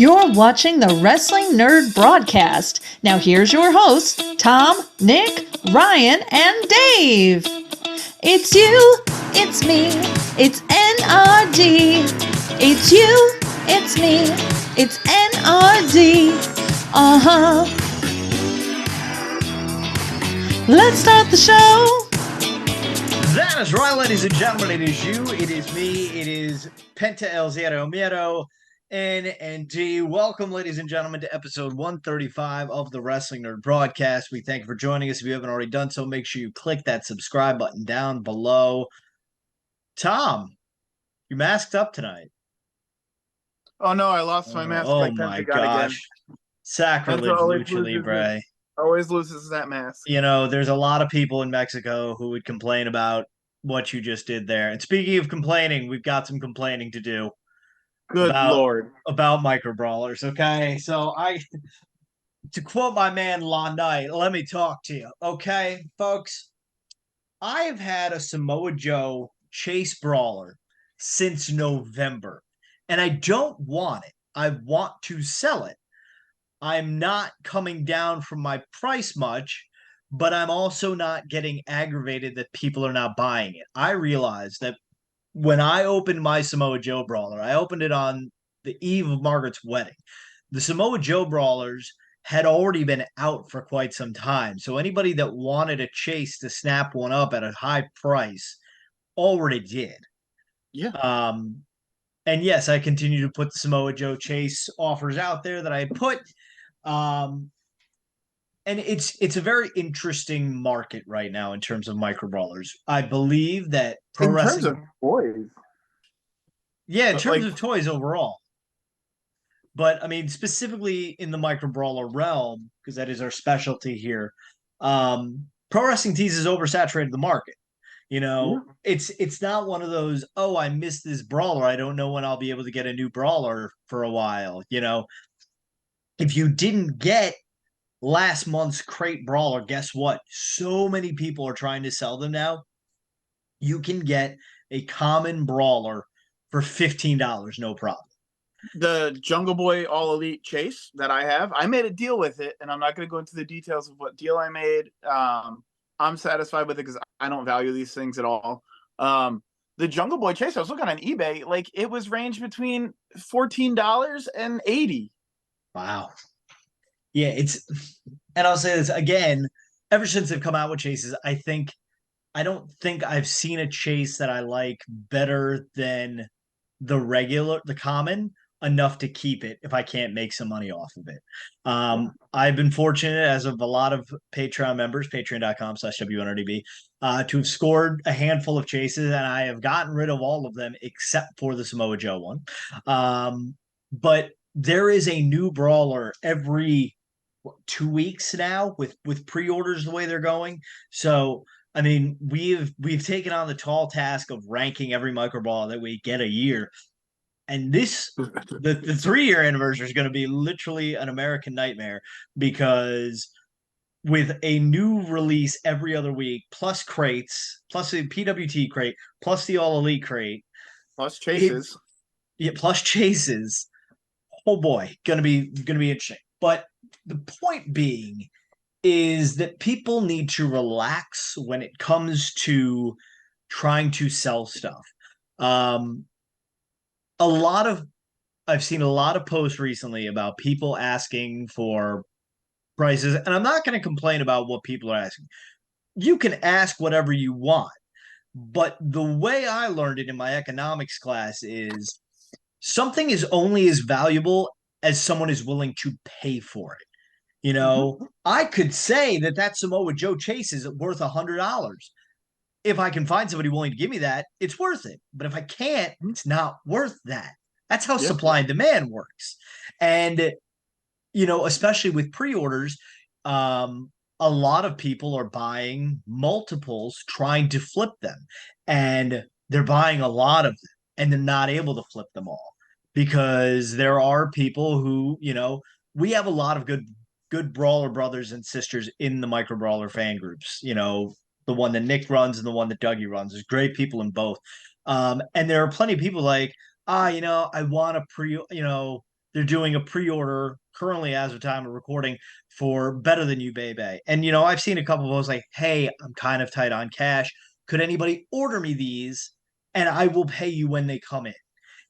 You're watching the Wrestling Nerd Broadcast. Now here's your hosts, Tom, Nick, Ryan, and Dave. It's you, it's me, it's NRD. It's you, it's me, it's NRD. Uh-huh. Let's start the show. That is right, ladies and gentlemen. It is you, it is me, it is Penta El Zero Miedo, N&D. Welcome, ladies and gentlemen, to episode 135 of the Wrestling Nerd Broadcast. We thank you for joining us. If you haven't already done so, make sure you click that subscribe button down below. Tom, you masked up tonight. Oh no, I lost my mask. Oh my gosh. Sacrilege, Lucha Libre. Always loses that mask. You know, there's a lot of people in Mexico who would complain about what you just did there. And speaking of complaining, we've got some complaining to do. Good Lord. About micro brawlers. Okay. So to quote my man La Knight, let me talk to you. Okay, folks. I have had a Samoa Joe chase brawler since November, and I don't want it. I want to sell it. I'm not coming down from my price much, but I'm also not getting aggravated that people are not buying it. I realized that when I opened my Samoa Joe brawler, I opened it on the eve of Margaret's wedding. The Samoa Joe brawlers had already been out for quite some time. So anybody that wanted a chase to snap one up at a high price already did. Yeah. And yes, I continue to put the Samoa Joe chase offers out there that I put. And it's a very interesting market right now in terms of micro brawlers. I believe that pro wrestling, terms of toys. Yeah, in terms of toys overall. But I mean, specifically in the micro brawler realm, because that is our specialty here. Pro wrestling tees has oversaturated the market. You know, it's not one of those, oh, I missed this brawler, I don't know when I'll be able to get a new brawler for a while. You know, if you didn't get last month's crate brawler, guess what? So many people are trying to sell them now. You can get a common brawler for $15, no problem. The Jungle Boy All Elite Chase that I have, I made a deal with it, and I'm not going to go into the details of what deal I made. I'm satisfied with it because I don't value these things at all. The Jungle Boy Chase, I was looking on eBay, like it was ranged between $14 and $80. Wow. Yeah, and I'll say this again, ever since they've come out with chases, I don't think I've seen a chase that I like better than the common, enough to keep it if I can't make some money off of it. I've been fortunate, as of a lot of Patreon members, patreon.com/WNRDB, to have scored a handful of chases, and I have gotten rid of all of them except for the Samoa Joe one. But there is a new brawler every 2 weeks now with pre-orders the way they're going. So I mean, we've taken on the tall task of ranking every micro brawler that we get a year. And the 3-year anniversary is going to be literally an American nightmare, because with a new release every other week, plus crates, plus the PWT crate, plus the All Elite crate, plus chases. Plus chases. Oh boy, gonna be interesting. But the point being is that people need to relax when it comes to trying to sell stuff. I've seen a lot of posts recently about people asking for prices, and I'm not going to complain about what people are asking. You can ask whatever you want, but the way I learned it in my economics class is something is only as valuable as someone is willing to pay for it. You know, I could say that Samoa Joe chase is worth $100. If I can find somebody willing to give me that, it's worth it. But if I can't, it's not worth that. That's how supply and demand works. And, you know, especially with pre-orders, a lot of people are buying multiples trying to flip them. And they're buying a lot of them, and they're not able to flip them all, because there are people who, you know, we have a lot of good brawler brothers and sisters in the micro brawler fan groups. You know, the one that Nick runs and the one that Dougie runs. There's great people in both. And there are plenty of people like, you know, I want to they're doing a pre-order currently as of time of recording for Better Than You, Baby. And I've seen a couple of those like, hey, I'm kind of tight on cash. Could anybody order me these? And I will pay you when they come in.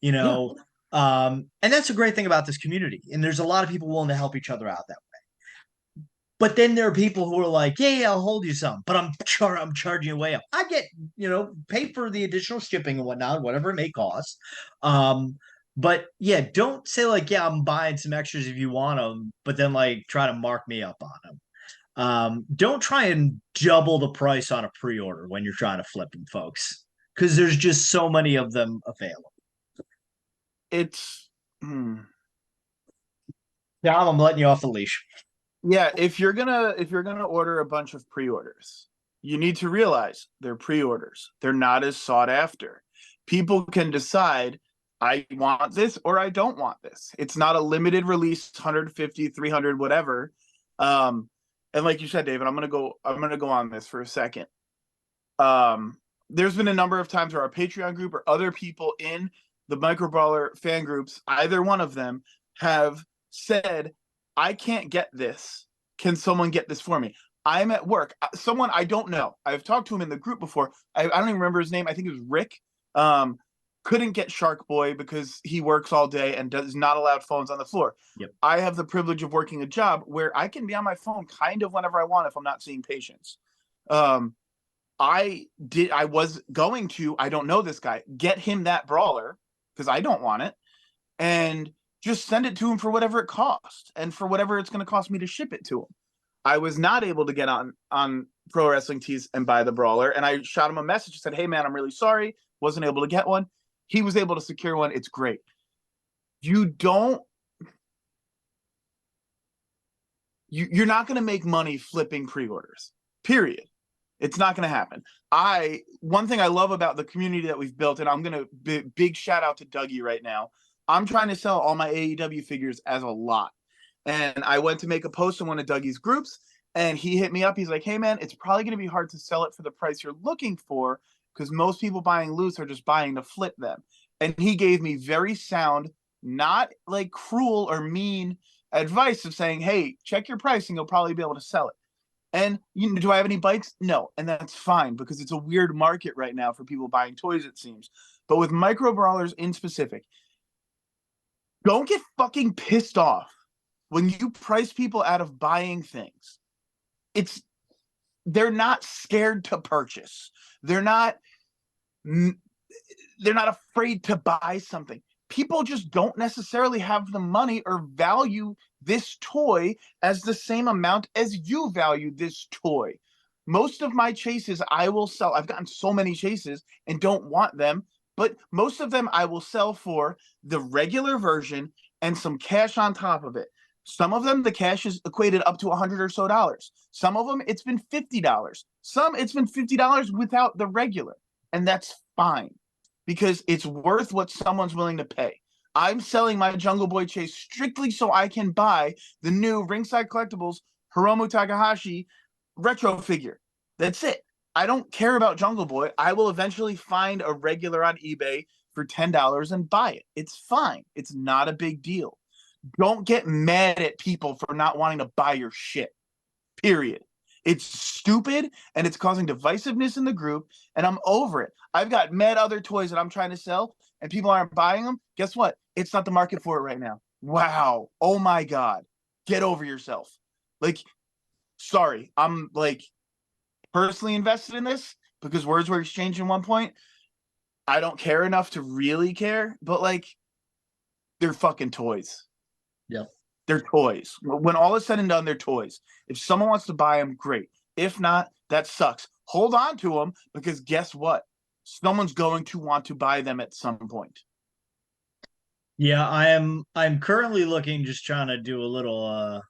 You know, and that's a great thing about this community. And there's a lot of people willing to help each other out that way. But then there are people who are like, yeah, I'll hold you some, but I'm charging you way up. I get, pay for the additional shipping and whatnot, whatever it may cost. But yeah, don't say like, yeah, I'm buying some extras if you want them, but then like try to mark me up on them. Don't try and double the price on a pre-order when you're trying to flip them, folks, because there's just so many of them available. It's Tom, I'm letting you off the leash. Yeah, if you're gonna order a bunch of pre-orders, you need to realize they're pre-orders. They're not as sought after. People can decide, I want this or I don't want this. It's not a limited release, 150, 300, whatever. And like you said, David, I'm gonna go on this for a second. There's been a number of times where our Patreon group or other people in the Micro Brawler fan groups, either one of them, have said, I can't get this. Can someone get this for me? I'm at work. Someone I don't know. I've talked to him in the group before. I don't even remember his name. I think it was Rick. Couldn't get Shark Boy because he works all day and does not allowed phones on the floor. Yep. I have the privilege of working a job where I can be on my phone kind of whenever I want if I'm not seeing patients. I was going to, I don't know this guy, get him that brawler because I don't want it, and just send it to him for whatever it costs and for whatever it's going to cost me to ship it to him. I was not able to get on Pro Wrestling Tees and buy the brawler, and I shot him a message and said, hey man, I'm really sorry, wasn't able to get one. He was able to secure one. It's great. You're not going to make money flipping pre-orders, period. It's not going to happen. One thing I love about the community that we've built, and I'm going to big shout out to Dougie right now. I'm trying to sell all my AEW figures as a lot. And I went to make a post in one of Dougie's groups, and he hit me up. He's like, hey man, it's probably going to be hard to sell it for the price you're looking for because most people buying loose are just buying to flip them. And he gave me very sound, not like cruel or mean advice of saying, hey, check your price and you'll probably be able to sell it. And do I have any bites? No. And that's fine because it's a weird market right now for people buying toys, it seems. But with micro brawlers in specific, don't get fucking pissed off when you price people out of buying things. They're not scared to purchase. They're not afraid to buy something. People just don't necessarily have the money or value this toy as the same amount as you value this toy. Most of my chases I will sell. I've gotten so many chases and don't want them, but most of them I will sell for the regular version and some cash on top of it. Some of them, the cash is equated up to $100 or so. Some of them, it's been $50. Some, it's been $50 without the regular. And that's fine because it's worth what someone's willing to pay. I'm selling my Jungle Boy chase strictly so I can buy the new Ringside Collectibles Hiromu Takahashi retro figure. That's it. I don't care about Jungle Boy. I will eventually find a regular on eBay for $10 and buy it. It's fine. It's not a big deal. Don't get mad at people for not wanting to buy your shit. Period. It's stupid and it's causing divisiveness in the group, and I'm over it. I've got mad other toys that I'm trying to sell and people aren't buying them. Guess what? It's not the market for it right now. Wow. Oh my God. Get over yourself. Like, sorry. I'm like personally invested in this because words were exchanged at one point. I don't care enough to really care, but like, they're fucking toys. Yep. They're toys. When all is said and done, they're toys. If someone wants to buy them, great. If not, that sucks. Hold on to them because guess what? Someone's going to want to buy them at some point. Yeah, I'm currently looking, just trying to do a little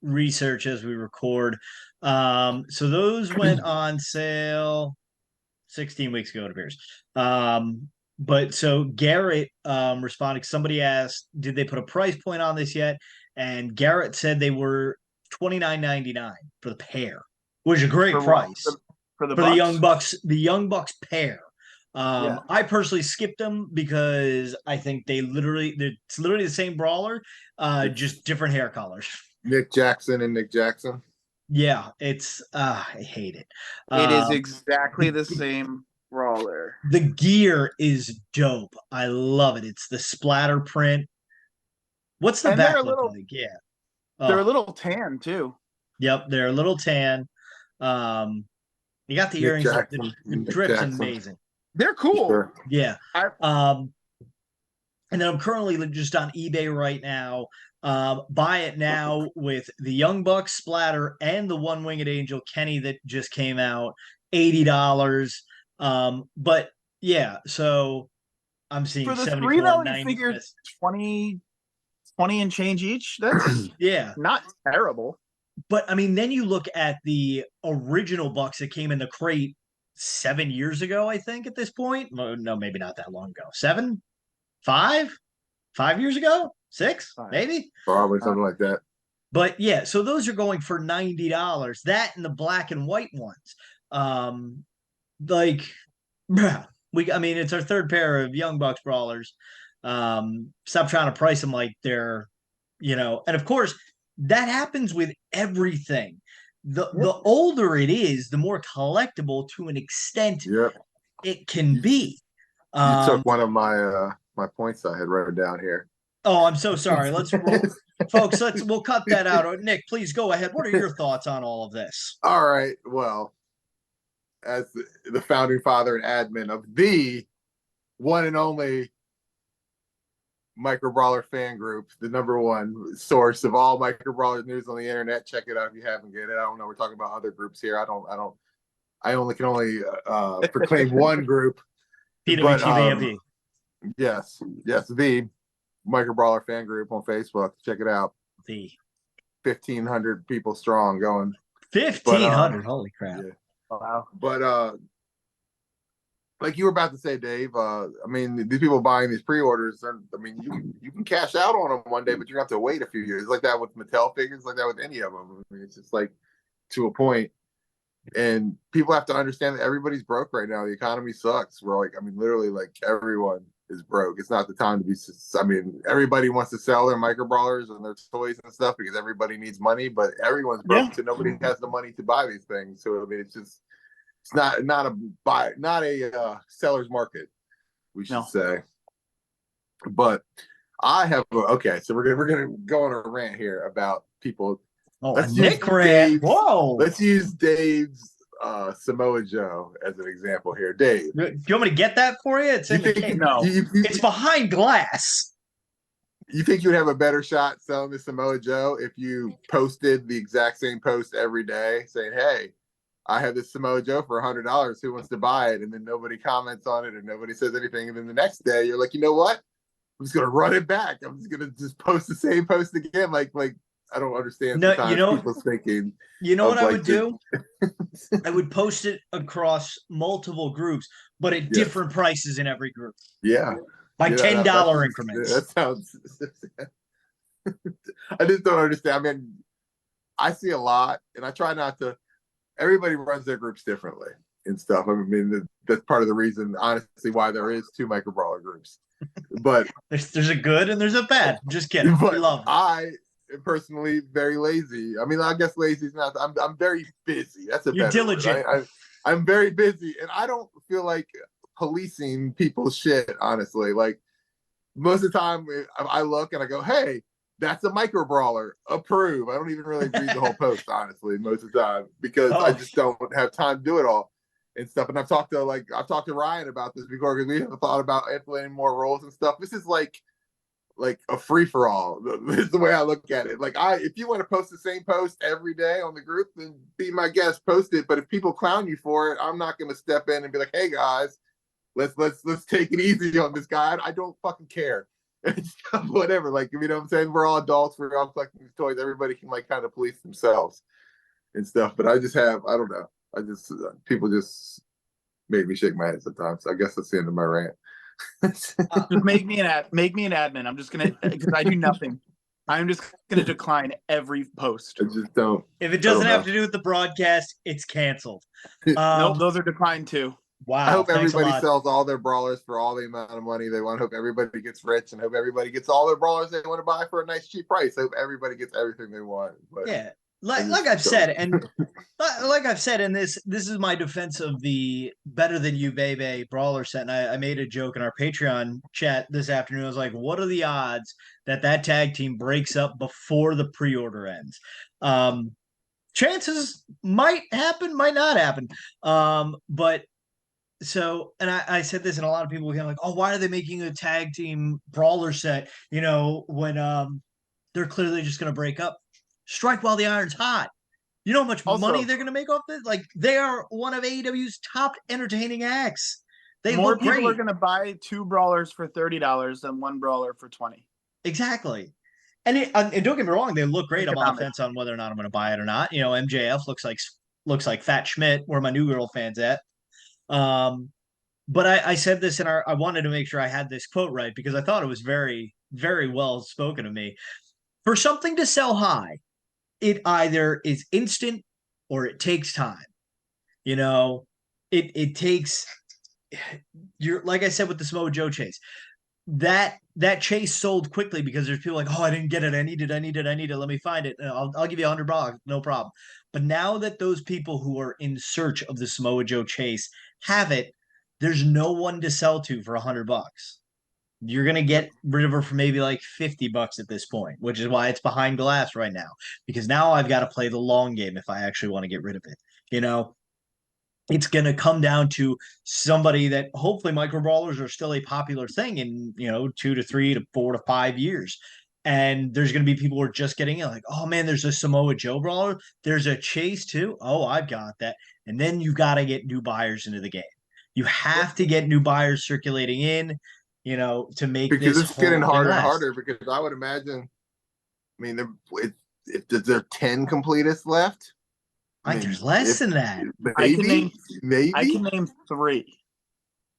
research as we record. So those went on sale 16 weeks ago, it appears. But so Garrett responded, somebody asked, did they put a price point on this yet? And Garrett said they were $29.99 for the pair, which is a great price for the Young Bucks pair. I personally skipped them because I think it's literally the same brawler, just different hair colors. Nick Jackson and Nick Jackson. Yeah, it's I hate it. It is exactly the same brawler. The gear is dope. I love it. It's the splatter print. What's the And back they're a look little- like? Yeah. They're a little tan too. Yep, they're a little tan. You got the Nick earrings. Jackson. The Nick drip's Jackson. amazing. They're cool. Sure. Yeah. I- And then I'm currently just on eBay right now. Buy it now with the Young Bucks splatter and the One Winged Angel Kenny that just came out, $80. But yeah, so I'm seeing For the three though, you $74.90. figure 20 and change each. That's Yeah. not terrible. But I mean, then you look at the original Bucks that came in the crate 7 years ago, I think, at this point. No, maybe not that long ago. 7? 5? 5 years ago? 6? 5. Maybe? Probably something like that. But yeah, so those are going for $90. That and the black and white ones. Like, I mean, it's our third pair of Young Bucks brawlers. Stop trying to price them like they're, and of course, that happens with everything. The older it is, the more collectible to an extent Yep. it can be. You took one of my my points I had written down here. Oh, I'm so sorry. Folks, we'll cut that out. Nick, please go ahead. What are your thoughts on all of this? All right. Well, as the founding father and admin of the one and only Micro Brawler fan group, the number one source of all Micro Brawler news on the internet. Check it out if you haven't get it. I don't know. We're talking about other groups here. I only can proclaim one group. PWTVMP. Yes, the Micro Brawler fan group on Facebook. Check it out. The 1,500 people strong going. 1,500. Holy crap. Yeah. Wow. But like you were about to say, Dave, I mean, these people buying these pre-orders, I mean, you can cash out on them one day, but you're gonna have to wait a few years. Like that with Mattel figures, like that with any of them. I mean, it's just like to a point. And people have to understand that everybody's broke right now. The economy sucks. We're like, I mean, literally, like everyone is broke. It's not the time to be. I mean, everybody wants to sell their micro brawlers and their toys and stuff because everybody needs money, but everyone's broke, so nobody has the money to buy these things. So I mean, it's just. It's not a seller's market, we should say. But I have so we're gonna go on a rant here about people. Oh, Nick rant. Whoa. Let's use Dave's Samoa Joe as an example here. Dave, Do you want me to get that for you? It's in the case. No. It's behind glass. You think you would have a better shot selling the Samoa Joe if you posted the exact same post every day saying, "Hey, I have this Samoa Joe for $100. Who wants to buy it?" And then nobody comments on it or nobody says anything. And then the next day you're like, you know what? I'm just gonna run it back. I'm just gonna post the same post again. Like I don't understand people's thinking. You know what I would do? I would post it across multiple groups, but at different prices in every group. Yeah. Like $10 increments. That sounds I just don't understand. I mean, I see a lot and I try not to. Everybody runs their groups differently and stuff. I mean, that's part of the reason, honestly, why there is 2 micro brawler groups. But there's a good and there's a bad. Just kidding. But love it. I am personally very lazy. I mean, I guess lazy is not. I'm very busy. That's a. You're diligent. I'm very busy, and I don't feel like policing people's shit. Honestly, like most of the time, I look and I go, "Hey, that's a micro brawler. Approve." I don't even really read the whole post, honestly, most of the time, because I just don't have time to do it all and stuff. And I've talked to Ryan about this before because we have thought about implementing more roles and stuff. This is like a free for all. This is the way I look at it. Like if you want to post the same post every day on the group, then be my guest, post it. But if people clown you for it, I'm not going to step in and be like, "Hey guys, let's take it easy on this guy." I don't fucking care. Whatever, like, you know what I'm saying? We're all adults, we're all collecting these toys. Everybody can like kind of police themselves and stuff. But I don't know. People just make me shake my head sometimes. I guess that's the end of my rant. Just make me an admin. I'm just gonna, because I do nothing. I'm just gonna decline every post. I just don't. If it doesn't have to do with the broadcast, it's canceled. Nope, those are declined too. Wow. I hope Thanks a everybody lot. sells all their brawlers for all the amount of money they want. I hope everybody gets rich, and hope everybody gets all their brawlers they want to buy for a nice cheap price. I hope everybody gets everything they want. But Yeah. Like I've said, and like I've said, and this is my defense of the Better Than You Baby brawler set. And I made a joke in our Patreon chat this afternoon. I was like, what are the odds that tag team breaks up before the pre-order ends? Chances might happen, might not happen. But so, and I said this, and a lot of people were like, oh, why are they making a tag team brawler set? When they're clearly just going to break up. Strike while the iron's hot. You know how much money they're going to make off this? Like, they are one of AEW's top entertaining acts. They More look people great. are going to buy 2 brawlers for $30 than 1 brawler for $20. Exactly. And don't get me wrong, they look great. I'm on the fence on whether or not I'm going to buy it or not. MJF looks like Fat Schmidt, where my New Girl fans at. But I said this I wanted to make sure I had this quote right, because I thought it was very, very well spoken of me. For something to sell high, it either is instant or it takes time. It takes, like I said with the Samoa Joe chase, that chase sold quickly because there's people like, oh, I didn't get it. I need it. Let me find it. I'll give you $100. No problem. But now that those people who are in search of the Samoa Joe chase have it, there's no one to sell to for $100. You're going to get rid of her for maybe like $50 at this point, which is why it's behind glass right now, because now I've got to play the long game if I actually want to get rid of it. It's going to come down to somebody that hopefully micro brawlers are still a popular thing in, 2 to 3 to 4 to 5 years. And there's going to be people who are just getting it like, oh man, there's a Samoa Joe brawler. There's a chase too. Oh, I've got that. And then you got to get new buyers into the game. You have to get new buyers circulating in, to make because this it's getting harder and last. harder. Because I would imagine, I mean, if there are 10 completists left, There's less than that. Maybe. I can name 3.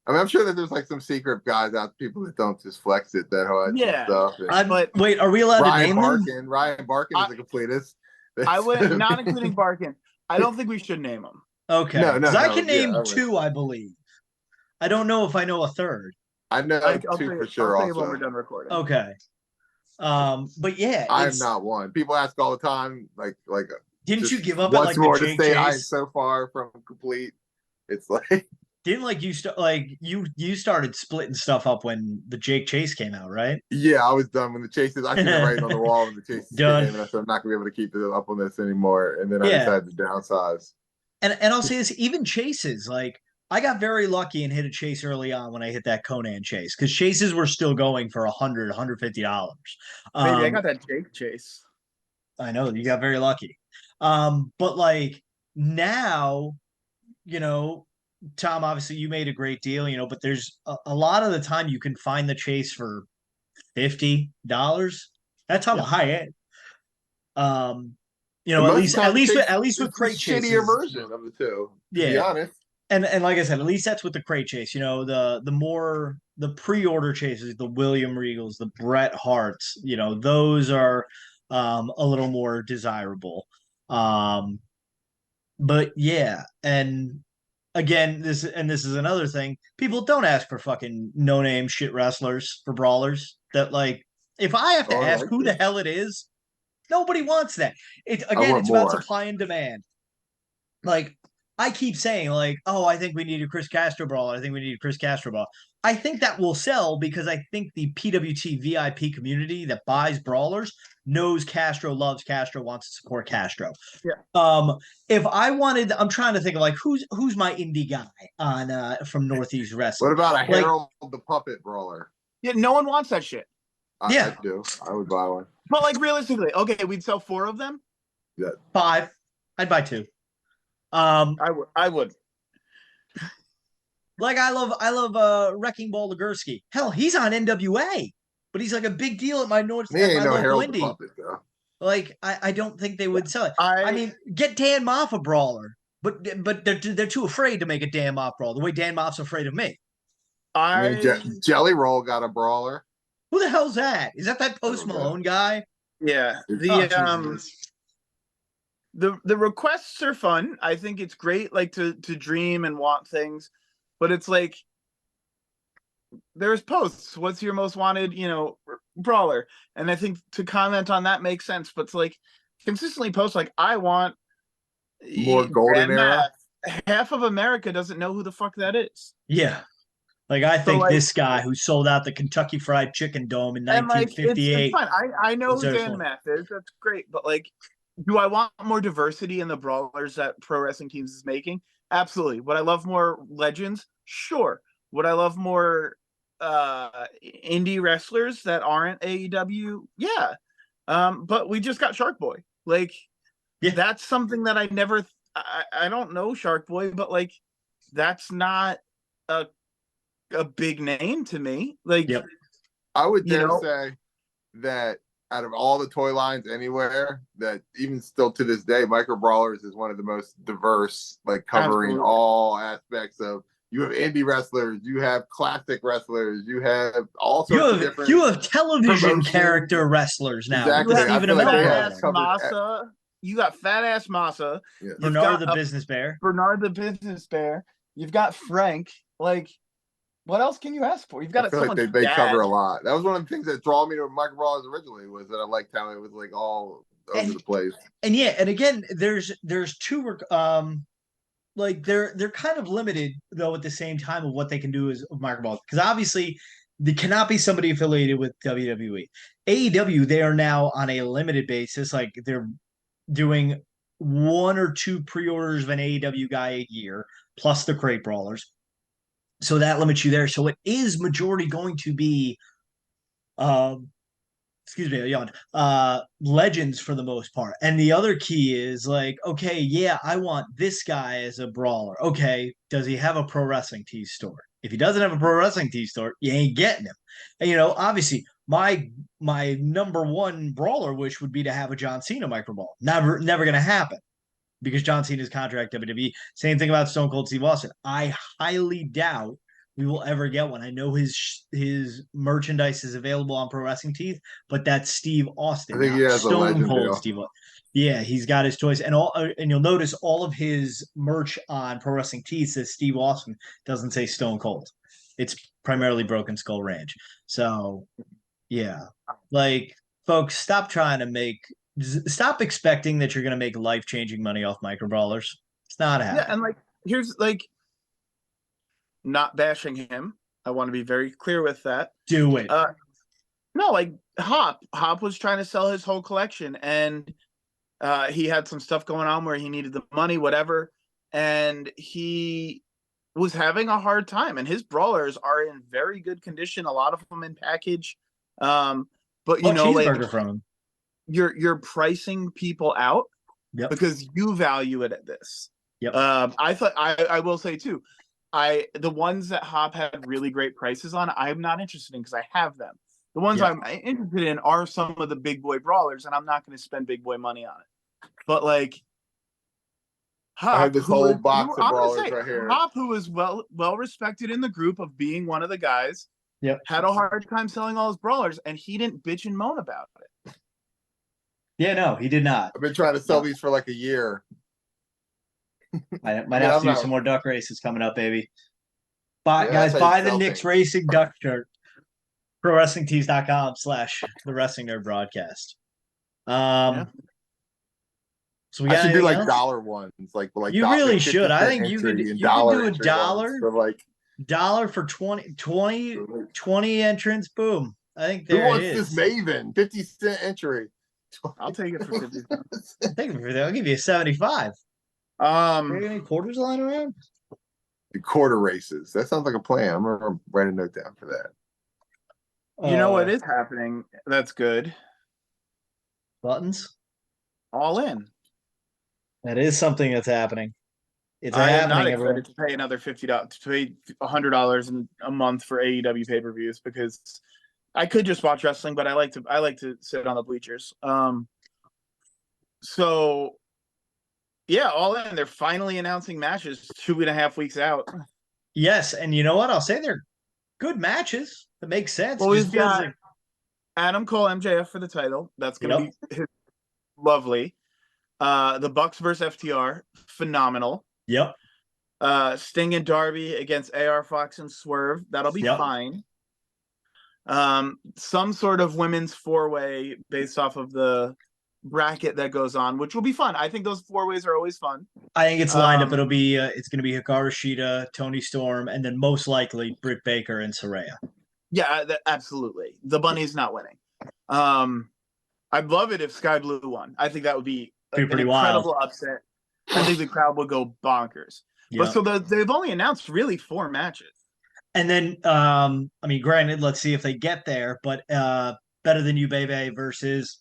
I mean, I'm sure that there's like some secret guys out, people that don't just flex it that hard stuff. But wait, are we allowed to name them? Ryan Barkin is a completist. I would, not including Barkin. I don't think we should name them. Okay, because I can name 2, I believe. I don't know if I know a third. I know I'll 2 for sure. I'll also, when we're done recording. Okay. But yeah, I'm not one. People ask all the time, like. Didn't you give up at like more the to Jake say chase? I'm so far from complete. It's like didn't you started splitting stuff up when the Jake chase came out, right? Yeah, I was done when the chases. I seen it writing on the wall when the chases done. came in. I said I'm not gonna be able to keep it up on this anymore, and then I decided to downsize. And I'll say this, even chases, like I got very lucky and hit a chase early on when I hit that Conan chase, because chases were still going for $100, $150. Maybe I got that Jake chase. I know, you got very lucky. But like now, Tom, obviously you made a great deal, but there's a lot of the time you can find the chase for $50. That's on the high end. At least with crate chases, shittier version of the two. To be honest. And like I said, at least that's with the crate chase. The pre-order chases, the William Regals, the Bret Harts, those are a little more desirable. But yeah, and again, this is another thing. People don't ask for fucking no-name shit wrestlers for brawlers. That, like, if I have to ask who the hell it is, nobody wants that. It's about supply and demand. Like, I keep saying, like, oh, I think we need a Chris Castro brawler. I think we need a Chris Castro brawler. I think that will sell because I think the PWT VIP community that buys brawlers knows Castro, loves Castro, wants to support Castro. Yeah. If I wanted, I'm trying to think of like who's my indie guy on from Northeast Wrestling. What about a Harold the Puppet brawler? Yeah, no one wants that shit. I do. I would buy one. But like realistically, okay, we'd sell 4 of them. Yeah. 5. I'd buy 2. I would. Like I love Wrecking Ball Legursky. Hell, he's on NWA, but he's like a big deal at my North. He ain't no Harold the Puppet though. Like I don't think they would sell it. I mean, get Dan Moff a brawler, but they're too afraid to make a Dan Moff brawler the way Dan Moff's afraid of me. I mean, Jelly Roll got a brawler. Who the hell's that? Is that Post Malone guy? Yeah. The requests are fun. I think it's great, like to dream and want things. but it's like there's posts. What's your most wanted, brawler? And I think to comment on that makes sense, but it's like consistently post like I want More golden era. Half of America doesn't know who the fuck that is. Yeah. Like I So, think like, this guy who sold out the Kentucky Fried Chicken Dome in and like it's 1958. fine. I know who deserves Dan one. Math is. That's great. But like, do I want more diversity in the brawlers that pro wrestling teams is making? Absolutely. Would I love more legends? Sure. Would I love more indie wrestlers that aren't AEW? Yeah. But we just got Shark Boy. Like, Yeah. that's something that I never. I don't know Shark Boy, but like, that's not a big name to me. Like, Yep. I would dare say that out of all the toy lines anywhere, that even still to this day, Micro Brawlers is one of the most diverse, like covering Absolutely. all aspects of. You have indie wrestlers, you have classic wrestlers, you have all sorts of different. You have television promotions. character wrestlers now. Exactly. You have I feel like they have fat-ass covered Masa. You got fat-ass Masa. Yeah. Bernard the Business Bear. Bernard the Business Bear. You've got Frank. Like, what else can you ask for? You've got I feel like they cover a lot. That was one of the things that draw me to Micro Brawlers originally, was that I liked how it was like all over the place. And yeah, and again, there's two like they're kind of limited though at the same time of what they can do as Micro Brawlers, because obviously there cannot be somebody affiliated with WWE. AEW, they are now on a limited basis, like they're doing 1 or 2 pre-orders of an AEW guy a year plus the crate brawlers. So that limits you there. So it is majority going to be excuse me, I yawned. Legends for the most part. And the other key is like, okay, yeah, I want this guy as a brawler. Okay, does he have a pro wrestling tee store? If he doesn't have a pro wrestling tee store, you ain't getting him. And obviously, my number one brawler wish would be to have a John Cena micro brawl. Never gonna happen, because John Cena's contract WWE. Same thing about Stone Cold Steve Austin. I highly doubt we will ever get one. I know his merchandise is available on Pro Wrestling Tees, but that's Steve Austin. I think he has Stone Cold deal. Steve Austin. Yeah, he's got his choice, and you'll notice all of his merch on Pro Wrestling Tees says Steve Austin, doesn't say Stone Cold. It's primarily Broken Skull Ranch. So, yeah, like folks, stop expecting that you're going to make life-changing money off micro brawlers. It's not happening. Yeah, and like here's like, not bashing him. I want to be very clear with that. Do it. No, like Hop was trying to sell his whole collection, and he had some stuff going on where he needed the money, whatever, and he was having a hard time. And his brawlers are in very good condition, a lot of them in package. But cheeseburger from him. You're pricing people out, yep, because you value it at this. Yep. I thought I will say too, the ones that Hop had really great prices on, I'm not interested in because I have them. The ones I'm interested in are some of the big boy brawlers, and I'm not going to spend big boy money on it. But like Hop, I have this whole box of brawlers right here. Hop, who is well respected in the group of being one of the guys, had a hard time selling all his brawlers, and he didn't bitch and moan about it. Yeah, no, he did not. I've been trying to sell these for like a year. I might have to do some more duck races coming up, baby. Guys, buy the Knicks Racing Duck shirt. ProWrestlingTees.com/the Wrestling Nerd Broadcast. So we got I should do like else? dollar ones, like you really should. I think you could do a dollar for like dollar for 20 entrants. Boom. I think there who wants it is. This Maven 50-cent entry? I'll take it for 50 cents. I'll give you a 75. Any quarters lying around? The quarter races. That sounds like a plan. I'm gonna write a note down for that. You know what is happening? That's good. Buttons? All in. That is something that's happening. It's I happening. am not everyone. excited to pay another $50 to pay $100 a month for AEW pay-per-views, because I could just watch wrestling, but I like to sit on the bleachers. So yeah, all in. They're finally announcing matches 2.5 weeks out. Yes, and you know what? I'll say they're good matches. That makes sense. Well, we've got Adam Cole, MJF for the title. That's going to be lovely. The Bucks versus FTR, phenomenal. Yep. Sting and Darby against AR Fox and Swerve. That'll be fine. Some sort of women's 4-way based off of the bracket that goes on, which will be fun. I think those 4-ways are always fun. I think it's lined up. It'll be it's going to be Hikaru Shida, Tony Storm, and then most likely Britt Baker and Saraya. Yeah, absolutely. The Bunny's not winning. I'd love it if Sky Blue won. I think that would be an incredible upset. I think the crowd would go bonkers. Yep. But so they've only announced really 4 matches. And then, I mean, granted, let's see if they get there, but Better Than You, Baby versus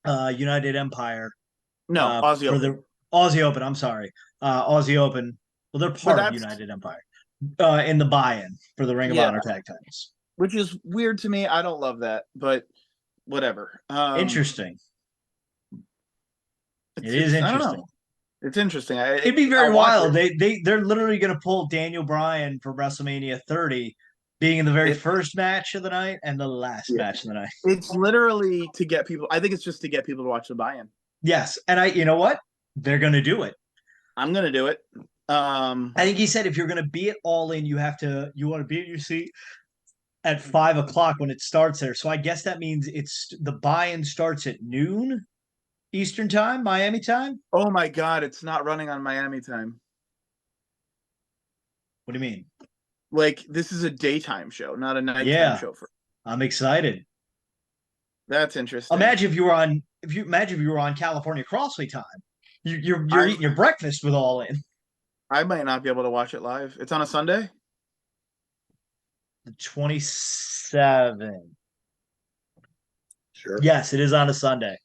United Empire. No, Aussie Open. The Aussie Open, I'm sorry. Aussie Open. Well, they're part of United Empire in the buy-in for the Ring of Honor tag titles. Which is weird to me. I don't love that, but whatever. Interesting. It is interesting. It's interesting. It'd be very wild. They're literally going to pull Daniel Bryan for WrestleMania 30, being in the very first match of the night and the last match of the night. It's literally to get people. I think it's just to get people to watch the buy-in. Yes, and you know what? They're going to do it. I'm going to do it. I think he said if you're going to be at All In, you want to be in your seat at 5 o'clock when it starts there. So I guess that means the buy-in starts at noon. Eastern time, Miami time? Oh my God, it's not running on Miami time. What do you mean? Like, this is a daytime show, not a nighttime show. I'm excited. That's interesting. Imagine if you were on California Crossley time. You're eating your breakfast with All In. I might not be able to watch it live. It's on a Sunday? The 27th. Sure. Yes, it is on a Sunday.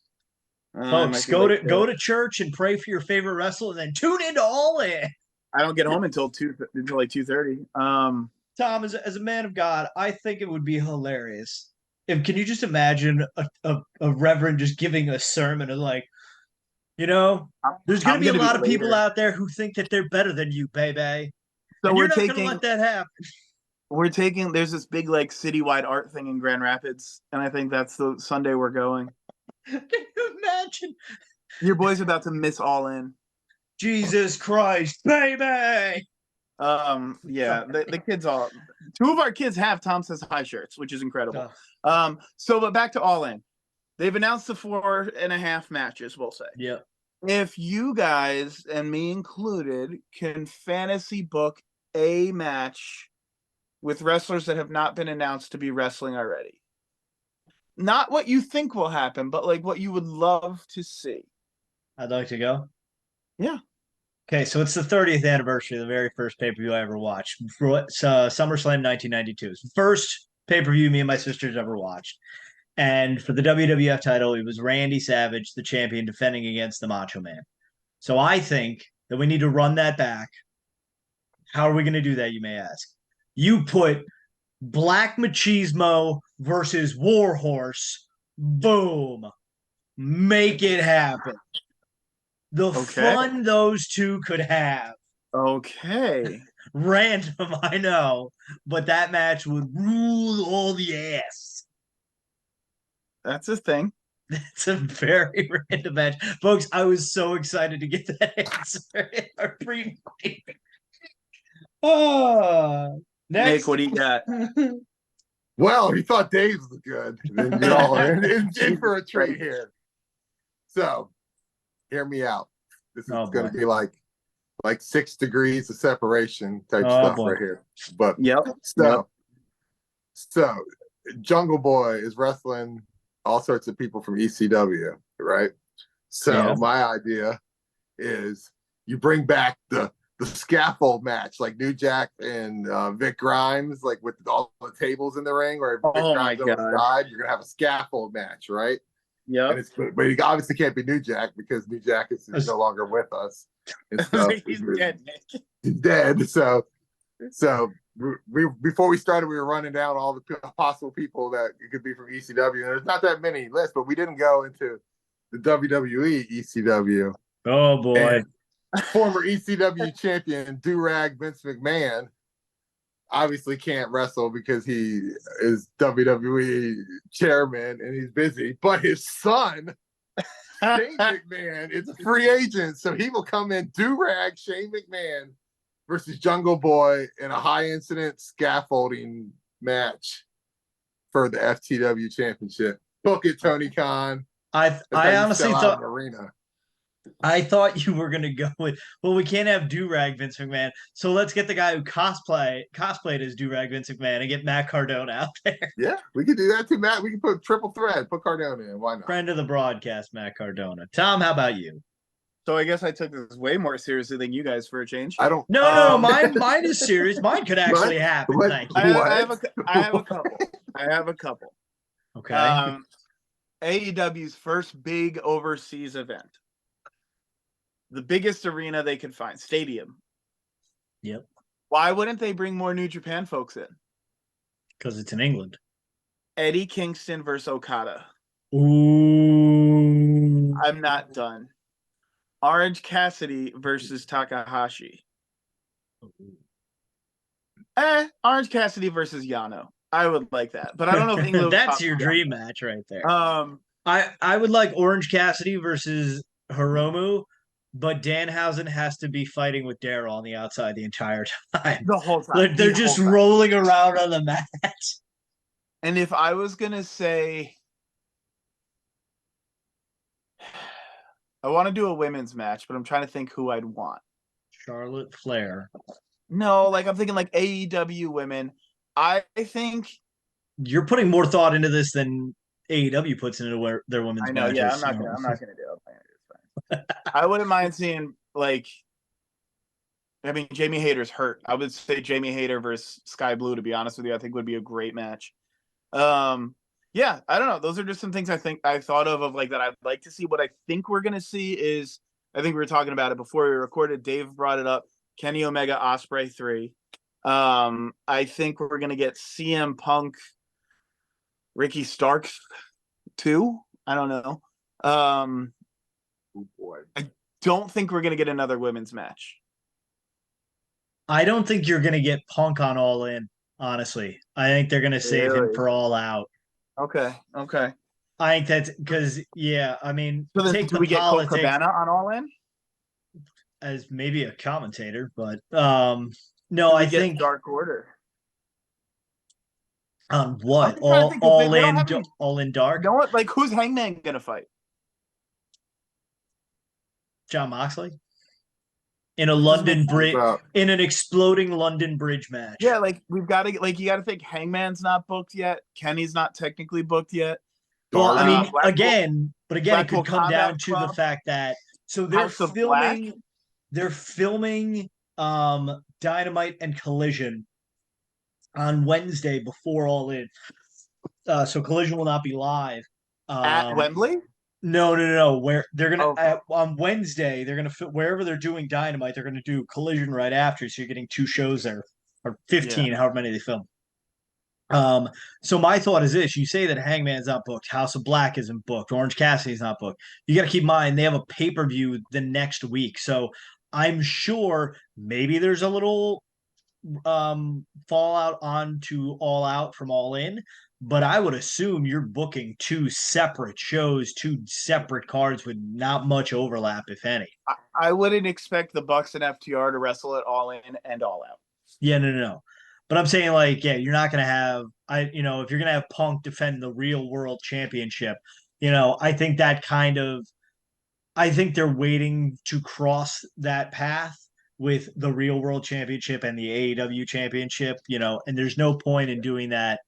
Folks, go to church and pray for your favorite wrestler, and then tune into All In. I don't get home until like 2:30. Tom, as a man of God, I think it would be hilarious. Can you just imagine a reverend just giving a sermon and like, there's going to be a lot of people out there who think that they're better than you, baby. So and you're not going to let that happen. There's this big like citywide art thing in Grand Rapids, and I think that's the Sunday we're going. Can you imagine? Your boy's about to miss All In. Jesus Christ, baby! Yeah, the kids all. 2 of our kids have Tom Says Hi shirts, which is incredible. But back to All In. They've announced the 4.5 matches, we'll say. Yeah. If you guys, and me included, can fantasy book a match with wrestlers that have not been announced to be wrestling already. Not what you think will happen, but like what you would love to see. I'd like to go. Yeah. Okay, so it's the 30th anniversary of the very first pay-per-view I ever watched. SummerSlam 1992. It's the first pay-per-view me and my sisters ever watched. And for the WWF title, it was Randy Savage, the champion, defending against the Macho Man. So I think that we need to run that back. How are we going to do that, you may ask? You put Black Machismo versus Warhorse. Boom. Make it happen. The fun those two could have. Okay. Random, I know. But that match would rule all the ass. That's a thing. It's a very random match. Folks, I was so excited to get that answer in our pre-game. Next. Nick, what do you got? Well, he thought Dave's was good. Then you're all in for a treat here. So, hear me out. This is going to be like 6 degrees of separation type stuff right here. But so Jungle Boy is wrestling all sorts of people from ECW, right? So my idea is you bring back the scaffold match, like New Jack and Vic Grimes, like with all the tables in the ring, where Vic Grimes on the side, you're gonna have a scaffold match, right? Yeah. But he obviously can't be New Jack because New Jack is no longer with us. And stuff. He's dead, Nick. He's dead. So we before we started, we were running down all the possible people that it could be from ECW. And there's not that many lists, but we didn't go into the WWE ECW. Oh boy. And former ECW champion Durag Vince McMahon obviously can't wrestle because he is WWE chairman and he's busy. But his son, Shane McMahon, is a free agent, so he will come in. Durag, Shane McMahon versus Jungle Boy in a high incident scaffolding match for the FTW championship. Book it, Tony Khan. I honestly thought arena. I thought you were gonna go with, well, we can't have Do-Rag Vince McMahon, so let's get the guy who cosplayed as Do-Rag Vince McMahon and get Matt Cardona out there. Yeah, we could do that too, Matt. We can put triple threat, put Cardona in. Why not? Friend of the broadcast, Matt Cardona. Tom, how about you? So I guess I took this way more seriously than you guys for a change. I don't. No, mine is serious. Mine could actually happen. What? Thank you. I have a couple. I have a couple. Okay. AEW's first big overseas event. The biggest arena they could find, stadium. Yep. Why wouldn't they bring more New Japan folks in? Because it's in England. Eddie Kingston versus Okada. Ooh. I'm not done. Orange Cassidy versus Takahashi. Orange Cassidy versus Yano. I would like that, but I don't know if England. That's your dream match right there. I would like Orange Cassidy versus Hiromu, but Danhausen has to be fighting with Daryl on the outside the entire time. The whole time. Like they're just rolling around on the mat. And if I was gonna say, I want to do a women's match, but I'm trying to think who I'd want. Charlotte Flair. No, like I'm thinking like AEW women. I think you're putting more thought into this than AEW puts into their women's I know, matches. yeah, I'm not gonna do it. I wouldn't mind seeing Jamie Hayter's hurt. I would say Jamie Hayter versus Sky Blue, to be honest with you, I think would be a great match. Yeah, I don't know. Those are just some things I thought of like that I'd like to see. What I think we're gonna see is, I think we were talking about it before we recorded. Dave brought it up. Kenny Omega Ospreay 3. I think we're gonna get CM Punk, Ricky Starks 2. I don't know. Oh boy. I don't think we're gonna get another women's match. I don't think you're gonna get Punk on All In. Honestly, I think they're gonna save him for All Out. Okay. I think that's because, yeah, I mean, so take do the we get Colt politics Cabana on All In as maybe a commentator, but no, I think Dark Order on what all in dark. You know what? Like, who's Hangman gonna fight? John Moxley in a London bridge, in an exploding London Bridge match. Yeah, like we've got to you got to think Hangman's not booked yet. Kenny's not technically booked yet. Well, I mean, Blackpool, again, it could come down to the fact that they're filming Dynamite and Collision on Wednesday before All In. So Collision will not be live at Wembley. No. Where they're gonna on Wednesday, they're gonna wherever they're doing Dynamite, they're gonna do Collision right after. So you're getting 2 shows there, or 15, however many they film. So my thought is this: you say that Hangman's not booked, House of Black isn't booked, Orange Cassidy's not booked. You got to keep in mind they have a pay-per-view the next week, so I'm sure maybe there's a little fallout onto All Out from All In. But I would assume you're booking 2 separate shows, 2 separate cards with not much overlap, if any. I wouldn't expect the Bucks and FTR to wrestle it All In and All Out. Yeah, no. But I'm saying, like, yeah, you're not going to have, if you're going to have Punk defend the real world championship, I think I think they're waiting to cross that path with the real world championship and the AEW championship, and there's no point in doing that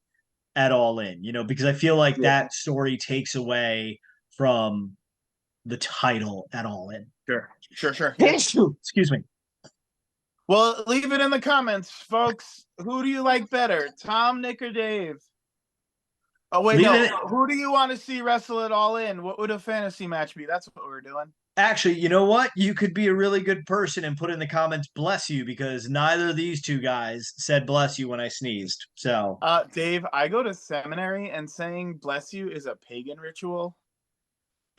at All In, because I feel like that story takes away from the title at All In. Sure. Excuse me. Well, leave it in the comments, folks. Who do you like better, Tom, Nick, or Dave? Oh, wait, Who do you want to see wrestle it All In? What would a fantasy match be? That's what we're doing. Actually, you know what? You could be a really good person and put in the comments, bless you, because neither of these 2 guys said bless you when I sneezed. So, Dave, I go to seminary and saying bless you is a pagan ritual.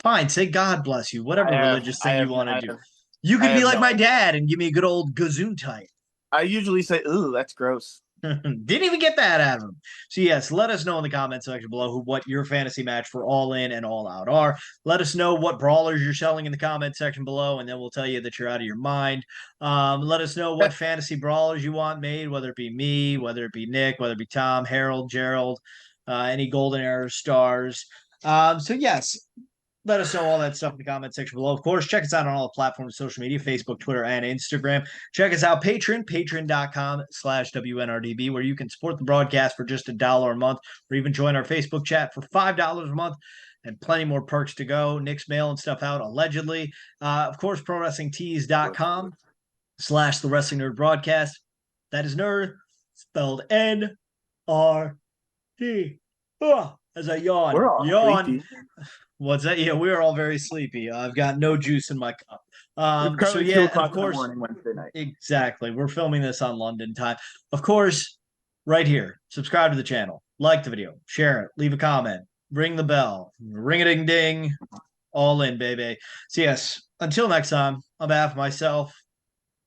Fine, say God bless you, whatever religious thing you want to do. You could be like my dad and give me a good old gazoon type. I usually say, ooh, that's gross. Didn't even get that out of him. So yes, let us know in the comment section below what your fantasy match for All In and All Out are. Let us know what brawlers you're selling in the comment section below, and then we'll tell you that you're out of your mind. Let us know what fantasy brawlers you want made, whether it be me, whether it be Nick, whether it be Tom, Harold, Gerald, any Golden Era stars. So yes, let us know all that stuff in the comment section below. Of course, check us out on all the platforms, social media, Facebook, Twitter, and Instagram. Check us out, patreon.com/WNRDB, where you can support the broadcast for just $1 a month, or even join our Facebook chat for $5 a month, and plenty more perks to go. Nick's mailing stuff out, allegedly. Of course, ProWrestlingTees.com/The Wrestling Nerd Broadcast. That is nerd, spelled N-R-D. As I yawn. We're all Yawn. What's that? Yeah, we are all very sleepy. I've got no juice in my cup. It's currently 2 o'clock in the morning Wednesday night. Exactly. We're filming this on London time. Of course, right here, subscribe to the channel, like the video, share it, leave a comment, ring the bell, ring-a-ding-ding, all in, baby. So yes, until next time, on behalf of myself,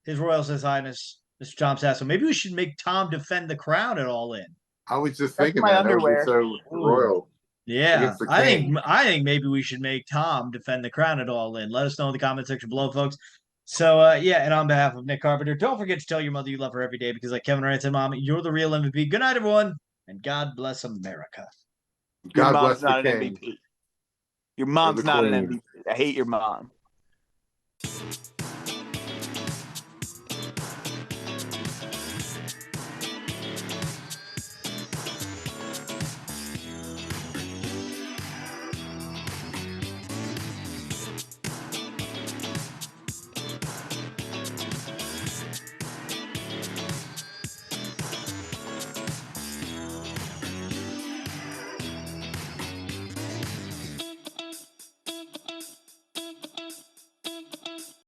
His Royal Highness, Mr. Tom Sasso, maybe we should make Tom defend the crown at All In. I was just That's thinking my that underwear. That would be so royal. Yeah, I think maybe we should make Tom defend the crown at All In. Let us know in the comment section below, folks. So yeah, and on behalf of Nick Carpenter, don't forget to tell your mother you love her every day, because like Kevin Durant said, Mom, you're the real MVP. Good night, everyone, and God bless America. Your God mom's bless not the an king. MVP. Your mom's the not an queen. MVP. I hate your mom.